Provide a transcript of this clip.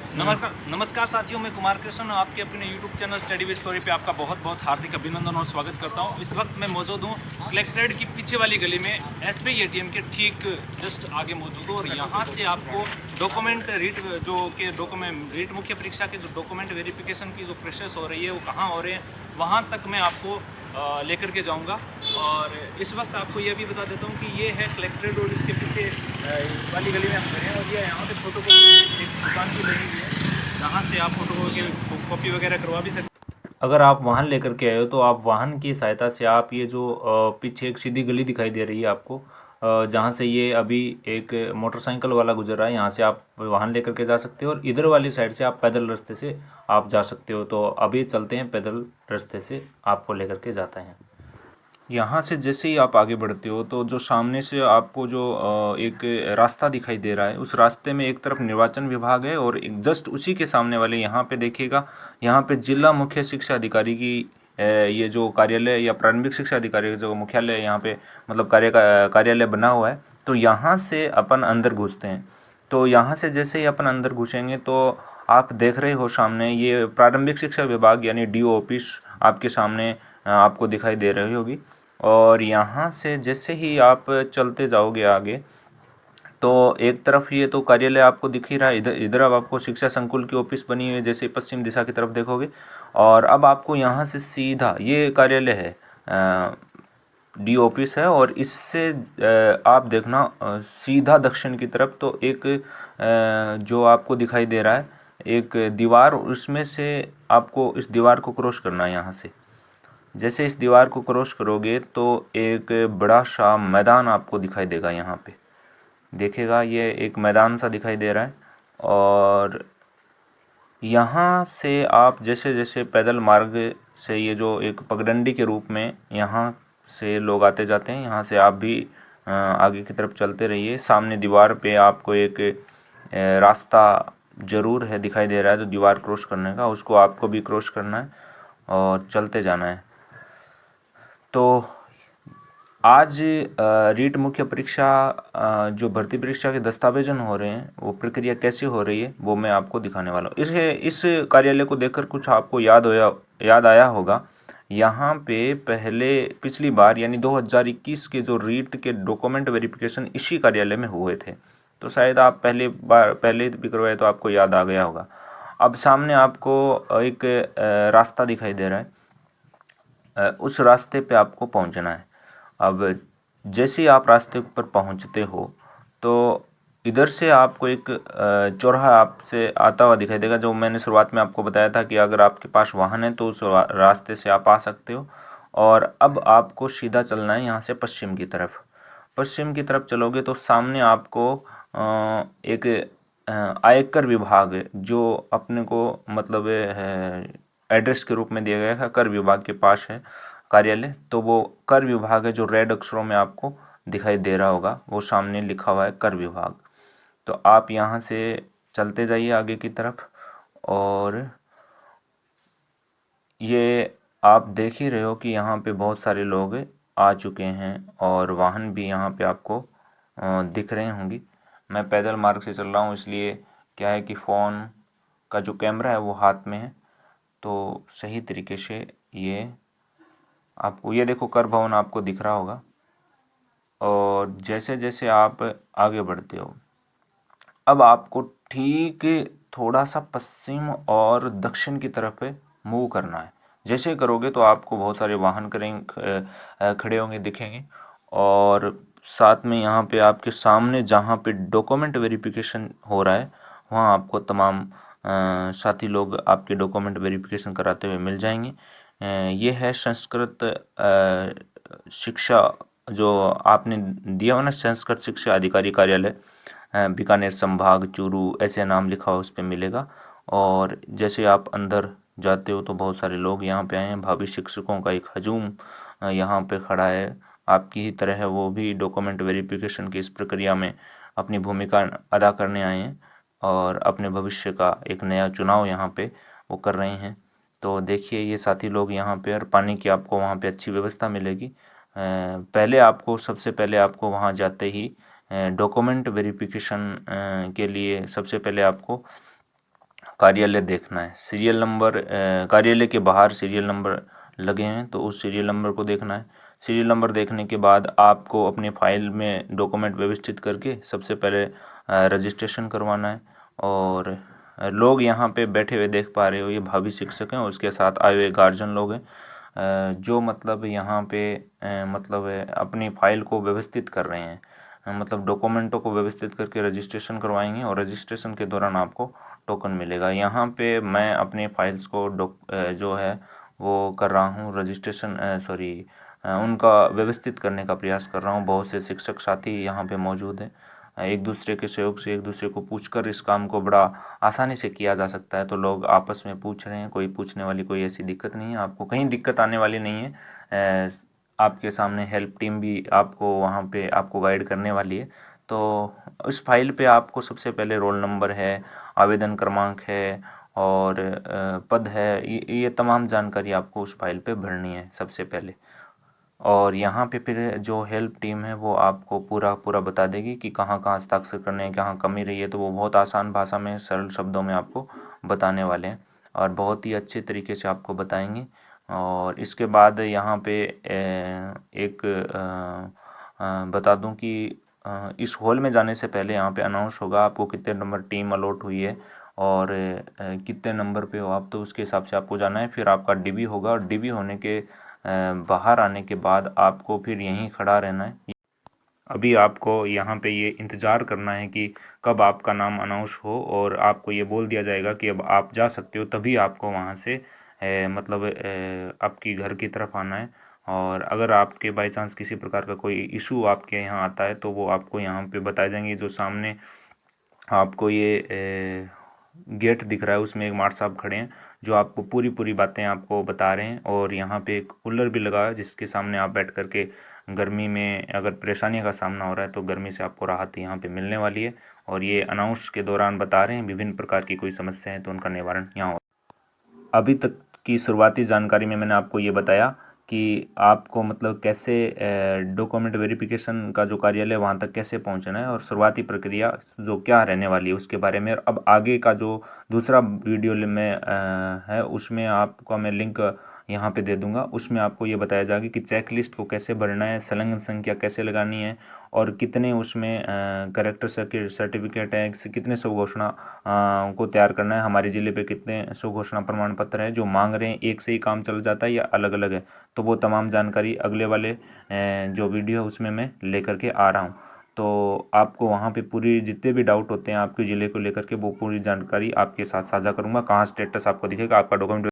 नमस्कार साथियों, मैं कुमार कृष्ण आपके अपने YouTube channel study with story पे आपका बहुत बहुत हार्दिक अभिनंदन और स्वागत करता हूँ। इस वक्त मैं मौजूद हूँ कलेक्ट्रेट की पीछे वाली गली में SBI ATM के ठीक जस्ट आगे मौजूद हूँ और यहाँ से आपको डॉक्यूमेंट रीट मुख्य परीक्षा के जो डॉक्यूमेंट वेरिफिकेशन की जो प्रोसेस हो रही है वो कहाँ हो रहे हैं वहाँ तक मैं आपको लेकर के जाऊंगा। और इस वक्त आपको यह भी बता देता हूँ कि ये है कलेक्ट्रेट रोड, इसके पीछे वाली गली में हम खड़े हैं और ये यहाँ पे फोटो कॉपी एक दुकान की लगी हुई है जहाँ से आप फोटो कॉपी वगैरह करवा भी सकते हैं। अगर आप वाहन लेकर के आए हो तो आप वाहन की सहायता से आप ये जो पीछे एक सीधी गली दिखाई दे रही है आपको, जहाँ से ये अभी एक मोटरसाइकिल वाला गुजर रहा है, यहाँ से आप वाहन लेकर के जा सकते हो और इधर वाली साइड से आप पैदल रास्ते से आप जा सकते हो। तो अभी चलते हैं, पैदल रास्ते से आपको लेकर के जाते हैं। यहाँ से जैसे ही आप आगे बढ़ते हो तो जो सामने से आपको जो एक रास्ता दिखाई दे रहा है, उस रास्ते में एक तरफ निर्वाचन विभाग है और एक जस्ट उसी के सामने वाले यहाँ पे देखिएगा, यहाँ पे जिला मुख्य शिक्षा अधिकारी की ये जो कार्यालय या प्रारंभिक शिक्षा अधिकारी जो मुख्यालय यहाँ पे मतलब कार्यालय बना हुआ है। तो यहाँ से अपन अंदर घुसते हैं। तो यहाँ से जैसे ही अपन अंदर घुसेंगे तो आप देख रहे हो सामने ये प्रारंभिक शिक्षा विभाग यानी DO ऑफिस आपके सामने आपको दिखाई दे रही होगी। और यहाँ से जैसे ही आप चलते जाओगे आगे तो एक तरफ ये तो कार्यालय आपको दिख ही रहा है, इधर अब आपको शिक्षा संकुल की ऑफिस बनी हुई है जैसे पश्चिम दिशा की तरफ देखोगे। और अब आपको यहाँ से सीधा ये कार्यालय है, DO ऑफिस है और इससे आप देखना सीधा दक्षिण की तरफ तो एक जो आपको दिखाई दे रहा है एक दीवार, उसमें से आपको इस दीवार को क्रॉस करना है। यहाँ से जैसे इस दीवार को क्रॉस करोगे तो एक बड़ा सा मैदान आपको दिखाई देगा। यहाँ पे देखेगा ये एक मैदान सा दिखाई दे रहा है और यहाँ से आप जैसे जैसे पैदल मार्ग से ये जो एक पगडंडी के रूप में यहाँ से लोग आते जाते हैं, यहाँ से आप भी आगे की तरफ चलते रहिए। सामने दीवार पे आपको एक रास्ता ज़रूर है दिखाई दे रहा है, तो दीवार क्रॉस करने का उसको आपको भी क्रॉस करना है और चलते जाना है। तो आज रीट मुख्य परीक्षा जो भर्ती परीक्षा के दस्तावेजन हो रहे हैं वो प्रक्रिया कैसे हो रही है वो मैं आपको दिखाने वाला हूँ। इस कार्यालय को देखकर कुछ आपको याद आया होगा। यहाँ पे पिछली बार यानी 2021 के जो रीट के डॉक्यूमेंट वेरिफिकेशन इसी कार्यालय में हुए थे। तो शायद आप पहले भी करवाए तो आपको याद आ गया होगा। अब सामने आपको एक रास्ता दिखाई दे रहा है, उस रास्ते पे आपको पहुंचना है। अब जैसे ही आप रास्ते पर पहुंचते हो तो इधर से आपको एक चौराहा आपसे आता हुआ दिखाई देगा, जो मैंने शुरुआत में आपको बताया था कि अगर आपके पास वाहन है तो उस रास्ते से आप आ सकते हो। और अब आपको सीधा चलना है यहाँ से पश्चिम की तरफ। पश्चिम की तरफ चलोगे तो सामने आपको एक आयकर विभाग जो अपने को मतलब एड्रेस के रूप में दिया गया था, कर विभाग के पास है कार्यालय। तो वो कर विभाग है जो रेड अक्षरों में आपको दिखाई दे रहा होगा, वो सामने लिखा हुआ है कर विभाग। तो आप यहाँ से चलते जाइए आगे की तरफ और ये आप देख ही रहे हो कि यहाँ पे बहुत सारे लोग आ चुके हैं और वाहन भी यहाँ पे आपको दिख रहे होंगे। मैं पैदल मार्ग से चल रहा हूँ, इसलिए क्या है कि फ़ोन का जो कैमरा है वो हाथ में है तो सही तरीके से ये आपको ये देखो कर भवन आपको दिख रहा होगा। और जैसे जैसे आप आगे बढ़ते हो अब आपको ठीक थोड़ा सा पश्चिम और दक्षिण की तरफ मूव करना है। जैसे करोगे तो आपको बहुत सारे वाहन खड़े होंगे दिखेंगे और साथ में यहाँ पे आपके सामने जहाँ पे डॉक्यूमेंट वेरिफिकेशन हो रहा है वहाँ आपको तमाम साथी लोग आपके डॉक्यूमेंट वेरिफिकेशन कराते हुए मिल जाएंगे। ये है संस्कृत शिक्षा जो आपने दिया हो ना, संस्कृत शिक्षा अधिकारी कार्यालय बीकानेर संभाग चूरू, ऐसे नाम लिखा हो उस पर मिलेगा। और जैसे आप अंदर जाते हो तो बहुत सारे लोग यहाँ पे आए हैं, भावी शिक्षकों का एक हजूम यहाँ पे खड़ा है। आपकी ही तरह है, वो भी डॉक्यूमेंट वेरिफिकेशन की इस प्रक्रिया में अपनी भूमिका अदा करने आए हैं और अपने भविष्य का एक नया चुनाव यहाँ पे वो कर रहे हैं। तो देखिए ये साथी लोग यहाँ पे, और पानी की आपको वहाँ पे अच्छी व्यवस्था मिलेगी। सबसे पहले आपको वहाँ जाते ही डॉक्यूमेंट वेरिफिकेशन के लिए सबसे पहले आपको कार्यालय देखना है। सीरियल नंबर कार्यालय के बाहर सीरियल नंबर लगे हैं तो उस सीरियल नंबर को देखना है। सीरियल नंबर देखने के बाद आपको अपनी फाइल में डॉक्यूमेंट व्यवस्थित करके सबसे पहले रजिस्ट्रेशन करवाना है। और लोग यहाँ पे बैठे हुए देख पा रहे हो, ये भावी शिक्षक हैं और उसके साथ आए हुए गार्जियन लोग हैं जो मतलब यहाँ पे मतलब अपनी फाइल को व्यवस्थित कर रहे हैं, मतलब डॉक्यूमेंटों को व्यवस्थित करके रजिस्ट्रेशन करवाएंगे और रजिस्ट्रेशन के दौरान आपको टोकन मिलेगा। यहाँ पे मैं अपने फाइल्स को जो है वो कर रहा हूँ रजिस्ट्रेशन उनका व्यवस्थित करने का प्रयास कर रहा हूँ। बहुत से शिक्षक साथी यहाँ पे मौजूद हैं, एक दूसरे के सहयोग से एक दूसरे को पूछकर इस काम को बड़ा आसानी से किया जा सकता है। तो लोग आपस में पूछ रहे हैं, कोई पूछने वाली कोई ऐसी दिक्कत नहीं है, आपको कहीं दिक्कत आने वाली नहीं है। आपके सामने हेल्प टीम भी आपको वहाँ पे आपको गाइड करने वाली है। तो इस फाइल पे आपको सबसे पहले रोल नंबर है, आवेदन क्रमांक है और पद है, ये तमाम जानकारी आपको उस फाइल पे भरनी है सबसे पहले। और यहाँ पे फिर जो हेल्प टीम है वो आपको पूरा बता देगी कि कहाँ कहाँ हस्ताक्षर करने हैं, कहाँ कमी रही है। तो वो बहुत आसान भाषा में सरल शब्दों में आपको बताने वाले हैं और बहुत ही अच्छे तरीके से आपको बताएंगे। और इसके बाद यहाँ पे एक बता दूं कि इस हॉल में जाने से पहले यहाँ पे अनाउंस होगा आपको कितने नंबर टीम अलॉट हुई है और कितने नंबर पे हो आप, तो उसके हिसाब से आपको जाना है। फिर आपका डीबी होगा और डीबी होने के बाहर आने के बाद आपको फिर यहीं खड़ा रहना है। अभी आपको यहाँ पे ये इंतज़ार करना है कि कब आपका नाम अनाउंस हो और आपको ये बोल दिया जाएगा कि अब आप जा सकते हो, तभी आपको वहाँ से मतलब आपकी घर की तरफ आना है। और अगर आपके बाई चांस किसी प्रकार का कोई इशू आपके यहाँ आता है तो वो आपको यहाँ पे बताए जाएंगे। जो सामने आपको ये गेट दिख रहा है उसमें एक मार्ट साहब खड़े हैं जो आपको पूरी बातें आपको बता रहे हैं। और यहाँ पे एक कूलर भी लगा है जिसके सामने आप बैठ कर के गर्मी में अगर परेशानियों का सामना हो रहा है तो गर्मी से आपको राहत यहाँ पे मिलने वाली है। और ये अनाउंस के दौरान बता रहे हैं विभिन्न प्रकार की कोई समस्या है तो उनका निवारण यहाँ हो। अभी तक की शुरुआती जानकारी में मैंने आपको ये बताया कि आपको मतलब कैसे डॉक्यूमेंट वेरिफिकेशन का जो कार्यालय वहाँ तक कैसे पहुँचना है और शुरुआती प्रक्रिया जो क्या रहने वाली है उसके बारे में। अब आगे का जो दूसरा वीडियो में है उसमें आपको मैं लिंक यहाँ पे दे दूंगा, उसमें आपको ये बताया जाएगा कि चेक लिस्ट को कैसे भरना है, संलग्न संख्या कैसे लगानी है और कितने उसमें करेक्टर सर्टिफिकेट है, कितने स्वघोषणा को तैयार करना है, हमारे ज़िले पे कितने स्वघोषणा प्रमाण पत्र है जो मांग रहे हैं, एक से ही काम चल जाता है या अलग अलग है। तो वो तमाम जानकारी अगले वाले जो वीडियो है उसमें मैं लेकर के आ रहा हूँ। तो आपको वहाँ पे पूरी जितने भी डाउट होते हैं आपके ज़िले को लेकर के वो पूरी जानकारी आपके साथ साझा करूँगा। कहाँ स्टेटस आपको दिखेगा आपका डॉक्यूमेंट